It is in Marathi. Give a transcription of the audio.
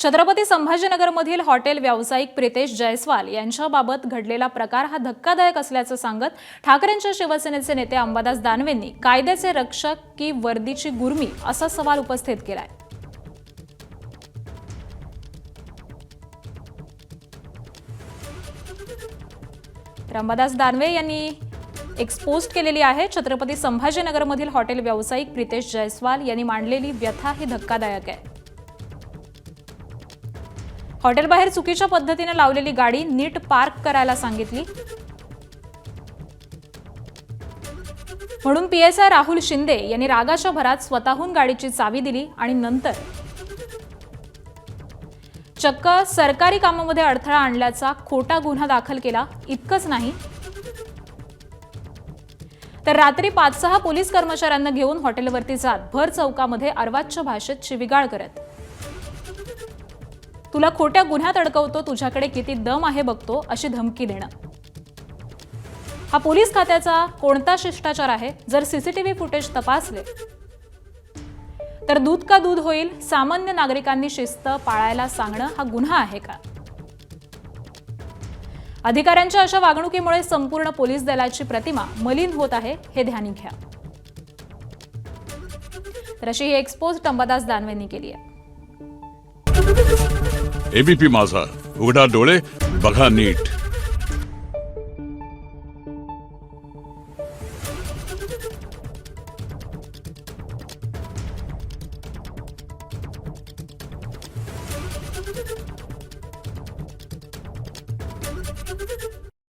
छत्रपती संभाजीनगरमधील हॉटेल व्यावसायिक प्रितेश जयस्वाल यांच्याबाबत घडलेला प्रकार हा धक्कादायक असल्याचं सांगत ठाकरेंच्या शिवसेनेचे नेते अंबादास दानवेंनी कायद्याचे रक्षक की वर्दीची गुर्मी असा सवाल उपस्थित केलाय। अंबादास दानवे यांनी एक पोस्ट केलेली आहे। छत्रपती संभाजीनगरमधील हॉटेल व्यावसायिक प्रितेश जयस्वाल यांनी मांडलेली व्यथा ही धक्कादायक आहे। हॉटेल बाहेर चुकीच्या पद्धतीने लावलेली गाडी नीट पार्क करायला सांगितली म्हणून पीएसआय राहुल शिंदे यांनी रागाच्या भरात स्वतःहून गाडीची चावी दिली आणि नंतर चक्क सरकारी कामामध्ये अडथळा आणल्याचा खोटा गुन्हा दाखल केला। इतकंच नाही तर रात्री 5-6 पोलीस कर्मचाऱ्यांना घेऊन हॉटेलवरती जात भर चौकामध्ये अर्वाच्य भाषेत शिवीगाळ करत तुला खोट्या गुन्ह्यात अडकवतो, तुझ्याकडे किती दम आहे बघतो अशी धमकी देणं। हा पोलीस खात्याचा कोणता शिष्टाचार आहे? जर सीसीटीव्ही फुटेज तपासले तर दूध का दूध होईल। सामान्य नागरिकांनी शिस्त पाळायला सांगणं हा गुन्हा आहे का? अधिकाऱ्यांच्या अशा वागणुकीमुळे संपूर्ण पोलीस दलाची प्रतिमा मलिन होत आहे, हे ध्यानी घ्या। तर अशी ही एक्सपोज अंबादास दानवेंनी केली आहे। एबीपी माझा, उघडा डोळे बघा नीट।